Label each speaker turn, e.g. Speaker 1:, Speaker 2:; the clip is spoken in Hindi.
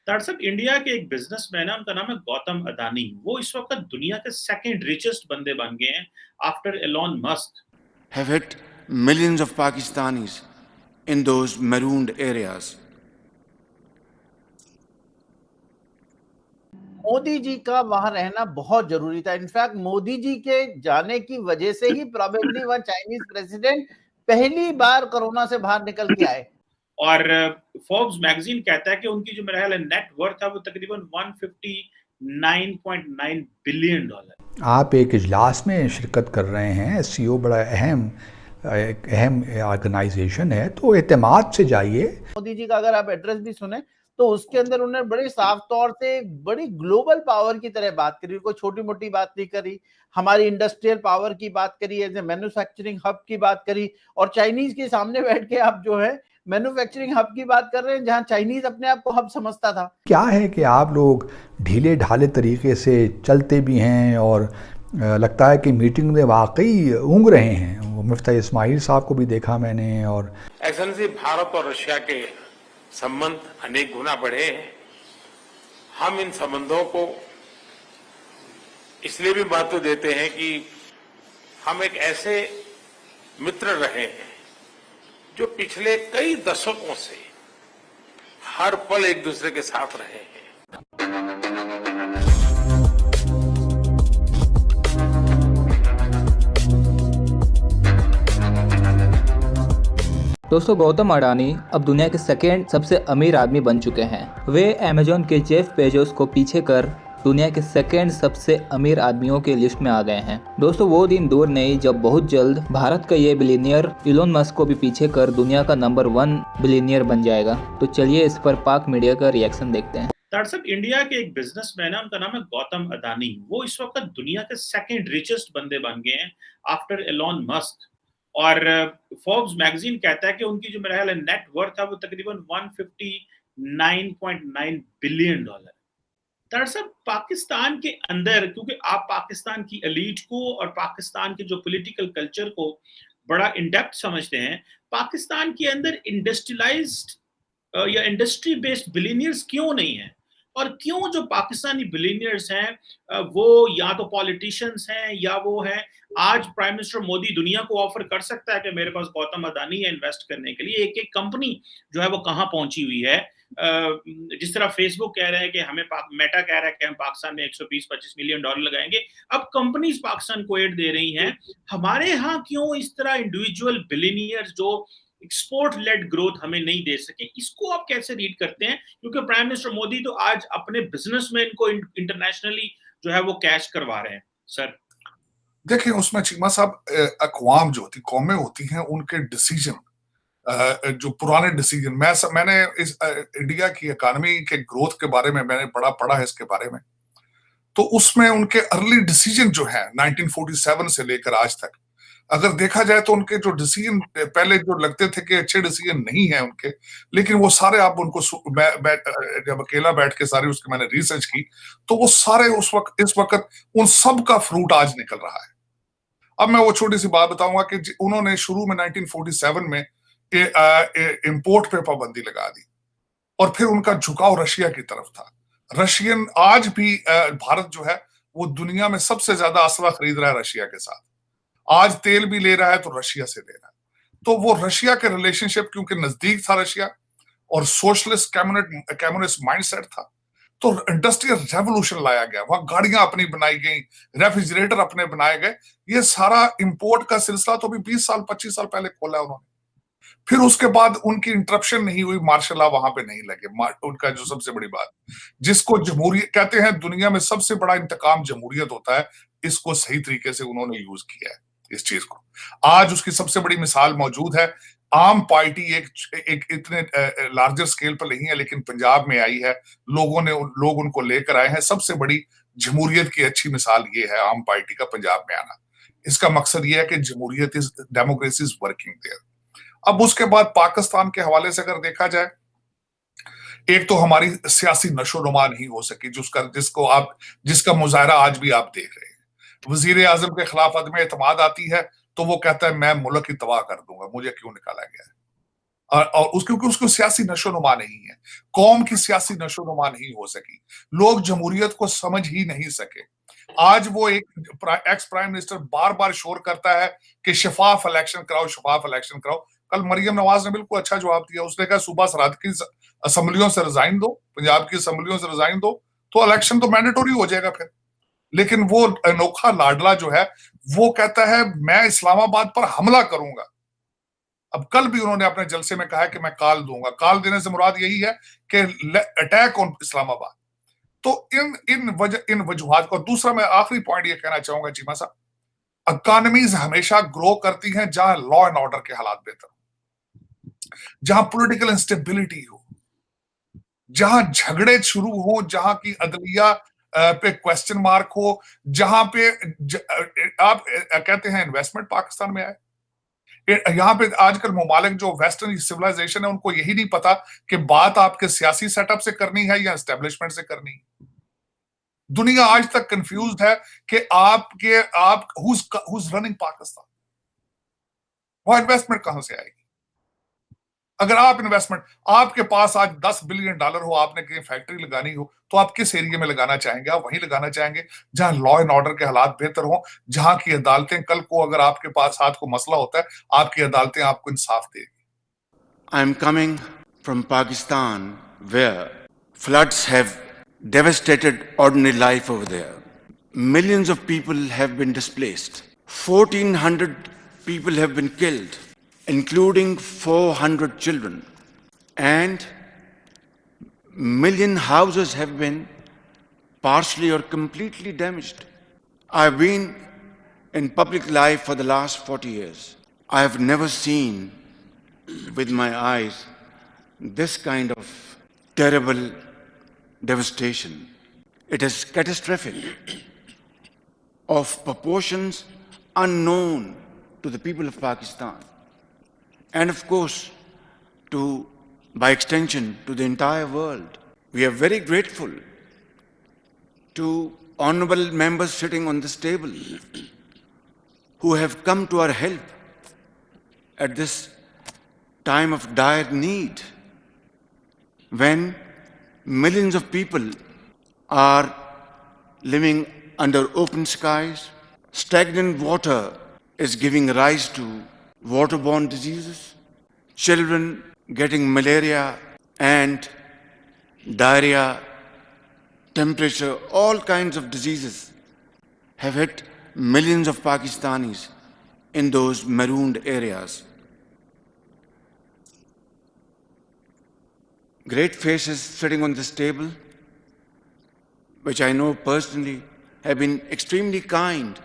Speaker 1: दरअसल इंडिया के एक बिजनेसमैन है, उनका नाम है गौतम अदानी। वो इस वक्त दुनिया के सेकंड रिचेस्ट बंदे बन गए हैं after Elon Musk.
Speaker 2: have hit millions of Pakistanis in those marooned areas.
Speaker 3: Modi ji का वहां रहना बहुत जरूरी था। इनफैक्ट मोदी जी के जाने की वजह से ही प्रोबेबली वह चाइनीज प्रेसिडेंट पहली बार कोरोना से बाहर निकल के आए।
Speaker 1: और फोर्ब्स मैगजीन कहता है कि उनकी जो मेरा ख्याल है नेट वर्थ है वो तकरीबन 159.9 बिलियन डॉलर।
Speaker 4: आप एक इजलास में शिरकत कर रहे हैं, एससीओ बड़ा एक अहम ऑर्गेनाइजेशन है, तो एतमाद से जाइए।
Speaker 3: मोदी जी का अगर आप एड्रेस भी सुने तो उसके अंदर उन्होंने बड़े साफ तौर से बड़ी ग्लोबल पावर की तरह बात करी, कोई छोटी मोटी बात नहीं करी। हमारी इंडस्ट्रियल पावर की बात करी, एज ए मैन्युफैक्चरिंग हब की बात करी। और चाइनीज के सामने बैठ के आप जो है मैन्युफैक्चरिंग हब की बात कर रहे हैं, जहां चाइनीज अपने आप को हब समझता था।
Speaker 4: क्या है कि आप लोग ढीले ढाले तरीके से चलते भी हैं और लगता है कि मीटिंग में वाकई ऊँग रहे हैं। वो मुफ्ती इस्माइल साहब को भी देखा मैंने। और
Speaker 5: एक्सेलेंसी, भारत और रशिया के संबंध अनेक गुना बढ़े हैं। हम इन संबंधों को इसलिए भी महत्व देते हैं कि हम एक ऐसे मित्र रहे हैं जो पिछले कई दशकों से हर पल एक दूसरे के साथ रहे हैं।
Speaker 6: दोस्तों, गौतम अडानी अब दुनिया के सेकेंड सबसे अमीर आदमी बन चुके हैं। वे अमेजॉन के जेफ बेजोस को पीछे कर दुनिया के सेकेंड सबसे अमीर आदमियों के लिस्ट में आ गए हैं। दोस्तों, वो दिन दूर नहीं जब बहुत जल्द भारत का ये बिलियनियर इलोन मस्क को भी पीछे कर दुनिया का नंबर 1 बिलियनियर बन जाएगा। तो चलिए इस पर पाक मीडिया का रिएक्शन देखते हैं।
Speaker 1: दरअसल इंडिया के एक बिजनेसमैन है, उनका नाम है गौतम अदानी। वो इस वक्त दुनिया के सेकंड रिचेस्ट बंदे बन गए हैं आफ्टर एलॉन मस्क। और फोर्ब्स मैगजीन कहता है कि उनकी जो मेरा ख्याल है नेट वर्थ है वो तकरीबन 159.9 बिलियन डॉलर। दरअसल पाकिस्तान के अंदर, क्योंकि आप पाकिस्तान की एलीट को और पाकिस्तान के जो पॉलिटिकल कल्चर को बड़ा इन डेप्थ समझते हैं, पाकिस्तान के अंदर इंडस्ट्रियलाइज्ड या इंडस्ट्री बेस्ड बिलियनियर्स क्यों नहीं है, और क्यों जो पाकिस्तानी बिलियनियर्स हैं वो या तो पॉलिटिशियंस हैं या वो हैं। आज प्राइम मिनिस्टर मोदी दुनिया को ऑफर कर सकता है कि मेरे पास गौतम अदानी है इन्वेस्ट करने के लिए। एक एक कंपनी जो है वो कहाँ पहुंची हुई है। जिस तरह फेसबुक कह रहे हैं कि हमें मेटा कह रहा है कि हम पाकिस्तान में 120-25 मिलियन डॉलर लगाएंगे, अब कंपनीज पाकिस्तान को एड दे रही हैं। हमारे यहाँ क्यों इस तरह इंडिविजुअल बिलियनियर्स जो एक्सपोर्ट लेड ग्रोथ हमें नहीं दे सके, इसको आप कैसे रीड करते हैं? क्योंकि प्राइम मिनिस्टर मोदी तो आज अपने बिजनेसमैन को इंटरनेशनली जो है वो कैश करवा रहे हैं। सर
Speaker 7: देखिए, उसमें चीमा साहब, अक़वाम जो होती, कौमें होती हैं, उनके डिसीजन, जो पुराने डिसीजन, मैंने इस इंडिया की इकोनॉमी के ग्रोथ के बारे में मैंने पढ़ा है इसके बारे में। तो उसमें उनके अर्ली डिसीजन जो है 1947 से लेकर आज तक अगर देखा जाए तो उनके जो डिसीजन पहले जो लगते थे कि अच्छे डिसीजन नहीं है उनके, लेकिन वो सारे आप उनको जब अकेला बैठ के सारी उसकी मैंने रिसर्च की तो वो सारे इस वक्त उन सब का फ्रूट आज निकल रहा है। अब मैं वो छोटी सी बात बताऊंगा कि उन्होंने शुरू में 1947 में इंपोर्ट पे पाबंदी लगा दी और फिर उनका झुकाव रशिया की तरफ था। रशियन आज भी भारत जो है वो दुनिया में सबसे ज्यादा असला खरीद रहा है रशिया के साथ। आज तेल भी ले रहा है तो रशिया से ले रहा है। तो वो रशिया के रिलेशनशिप क्योंकि नजदीक था रशिया और सोशलिस्ट कम्युनिस्ट माइंडसेट था, तो इंडस्ट्रियल रेवोल्यूशन लाया गया। वहां गाड़ियां अपनी बनाई गई, रेफ्रिजरेटर अपने बनाए गए। ये सारा इंपोर्ट का सिलसिला तो अभी 20 साल 25 साल पहले खोला उन्होंने। फिर उसके बाद उनकी इंटरप्शन नहीं हुई, मार्शल लॉ वहां पे नहीं लगे। उनका जो सबसे बड़ी बात, जिसको जमहूरियत कहते हैं, दुनिया में सबसे बड़ा इंतकाम जमहूरियत होता है, इसको सही तरीके से उन्होंने यूज किया है इस चीज को। आज उसकी सबसे बड़ी मिसाल मौजूद है। आम पार्टी एक इतने लार्जर स्केल पर नहीं है, लेकिन पंजाब में आई है, लोग उनको लेकर आए हैं। सबसे बड़ी जमहूरियत की अच्छी मिसाल ये है आम पार्टी का पंजाब में आना। इसका मकसद ये है कि जमहूरियत डेमोक्रेसी इज वर्किंग देयर। अब उसके बाद पाकिस्तान के हवाले से अगर देखा जाए, एक तो हमारी सियासी नशोनुमा नहीं हो सकी जिसका मुजाहरा आज भी आप देख रहे हैं। वजीर आजम के खिलाफ अदम एतमाद आती है तो वो कहता है मैं मुल्क की तबाह कर दूंगा, मुझे क्यों निकाला गया है। और क्योंकि उसको सियासी नशोनुमा नहीं है, कौम की सियासी नशोनुमा नहीं हो सकी, लोग जमहूरियत को समझ ही नहीं सके। आज वो एक एक्स प्राइम मिनिस्टर बार बार शोर करता है कि शफाफ इलेक्शन कराओ, शफाफ इलेक्शन कराओ। कल मरियम नवाज ने बिल्कुल अच्छा जवाब दिया, उसने कहा सूबा सराद की असम्बलियों से रिजाइन दो, पंजाब की असम्बलियों से रिजाइन दो, तो इलेक्शन तो मैंडेटोरी हो जाएगा फिर। लेकिन वो अनोखा लाडला जो है वो कहता है मैं इस्लामाबाद पर हमला करूंगा। अब कल भी उन्होंने अपने जलसे में कहा कि मैं काल दूंगा, काल देने से मुराद यही है कि अटैक ऑन इस्लामाबाद। तो इन वजूहात को, दूसरा मैं आखिरी पॉइंट ये कहना चाहूंगा चीमा साहब, इकॉनमीज हमेशा ग्रो करती हैं जहां लॉ एंड ऑर्डर के हालात बेहतर हो, जहां पॉलिटिकल इंस्टेबिलिटी हो, जहां झगड़े शुरू हो, जहां की अदलिया पे क्वेश्चन मार्क हो, जहां पे आप कहते हैं इन्वेस्टमेंट पाकिस्तान में आए। यहां पे आजकल मुमालिक जो वेस्टर्न सिविलाइजेशन है उनको यही नहीं पता कि बात आपके सियासी सेटअप से करनी है या एस्टेब्लिशमेंट से करनी है। दुनिया आज तक कंफ्यूज्ड है कि आप हुज रनिंग पाकिस्तान, वो इन्वेस्टमेंट कहां से आएगी? अगर आप इन्वेस्टमेंट, आपके पास आज $10 बिलियन हो, आपने कहीं फैक्ट्री लगानी हो, तो आप किस एरिया में लगाना चाहेंगे? आप वहीं लगाना चाहेंगे जहां लॉ एंड ऑर्डर के हालात बेहतर हो, जहां की अदालतें कल को अगर आपके पास हाथ को मसला होता है, आपकी अदालतें आपको इंसाफ देगी।
Speaker 2: I am coming from Pakistan, where floods have devastated ordinary life over there. Millions of people have been displaced. 1,400 people have been killed, including 400 children. And million houses have been partially or completely damaged. I've been in public life for the last 40 years. I have never seen with my eyes this kind of terrible devastation. It is catastrophic, of proportions unknown to the people of Pakistan, and of course, by extension, to the entire world. We are very grateful to honorable members sitting on this table who have come to our help at this time of dire need, when millions of people are living under open skies. Stagnant water is giving rise to waterborne diseases. Children getting malaria and diarrhea, temperature, all kinds of diseases have hit millions of Pakistanis in those marooned areas. Great faces sitting on this table, which I know personally have been extremely kind